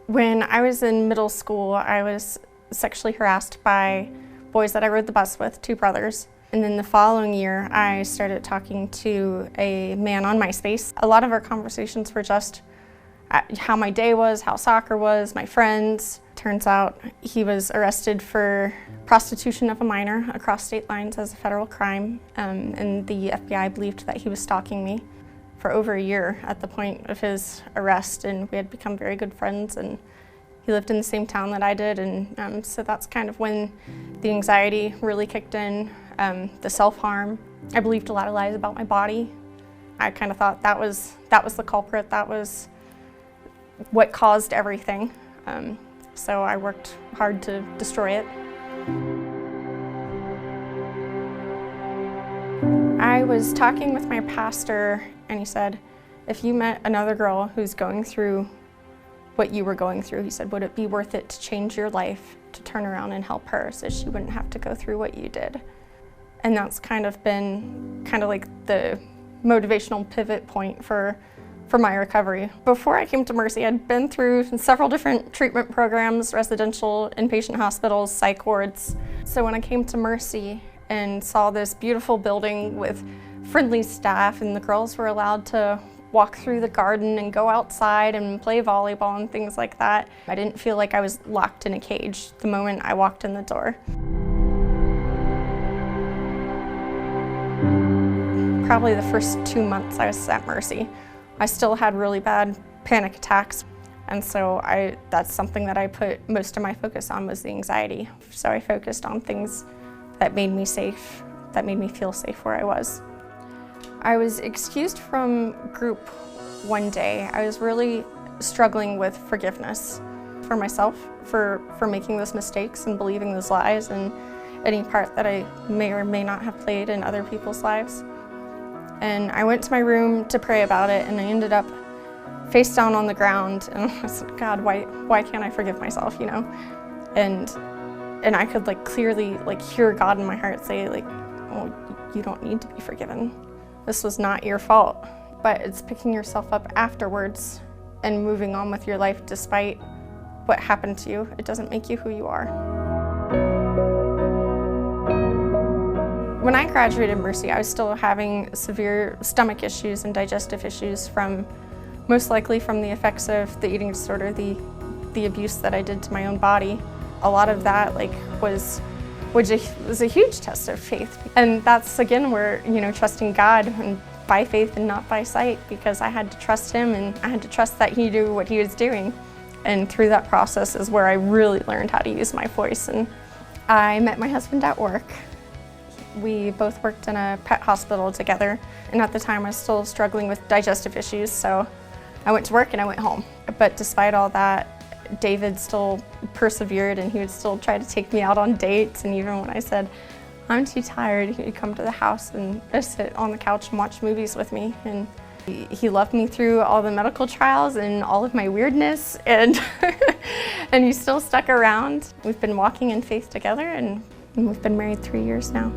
When I was in middle school, I was sexually harassed by boys that I rode the bus with, 2 brothers. And then the following year, I started talking to a man on MySpace. A lot of our conversations were just how my day was, how soccer was, my friends. Turns out he was arrested for prostitution of a minor across state lines as a federal crime, and the FBI believed that he was stalking me for over a year at the point of his arrest, and we had become very good friends, and he lived in the same town that I did, and so that's kind of when the anxiety really kicked in, the self-harm. I believed a lot of lies about my body. I kind of thought that was the culprit, that was what caused everything. So I worked hard to destroy it. I was talking with my pastor, and he said, if you met another girl who's going through what you were going through, he said, would it be worth it to change your life, to turn around and help her so she wouldn't have to go through what you did? And that's kind of been like the motivational pivot point for my recovery. Before I came to Mercy, I'd been through several different treatment programs, residential, inpatient hospitals, psych wards. So when I came to Mercy and saw this beautiful building with friendly staff, and the girls were allowed to walk through the garden and go outside and play volleyball and things like that, I didn't feel like I was locked in a cage the moment I walked in the door. Probably the first 2 months I was at Mercy, I still had really bad panic attacks, and so that's something that I put most of my focus on, was the anxiety. So I focused on things that made me safe, that made me feel safe where I was. I was excused from group one day. I was really struggling with forgiveness for myself, for making those mistakes and believing those lies, and any part that I may or may not have played in other people's lives. And I went to my room to pray about it, and I ended up face down on the ground, and I said, God, why can't I forgive myself, you know? And I could clearly hear God in my heart say, oh, you don't need to be forgiven. This was not your fault. But it's picking yourself up afterwards and moving on with your life despite what happened to you. It doesn't make you who you are. When I graduated Mercy, I was still having severe stomach issues and digestive issues most likely from the effects of the eating disorder, the abuse that I did to my own body. A lot of that was a huge test of faith. And that's again where, trusting God, and by faith and not by sight, because I had to trust Him, and I had to trust that He knew what He was doing. And through that process is where I really learned how to use my voice. And I met my husband at work. We both worked in a pet hospital together, and at the time I was still struggling with digestive issues, so I went to work and I went home. But despite all that, David still persevered, and he would still try to take me out on dates, and even when I said, I'm too tired, he would come to the house and just sit on the couch and watch movies with me. And he loved me through all the medical trials and all of my weirdness, and, and he still stuck around. We've been walking in faith together, and we've been married 3 years now.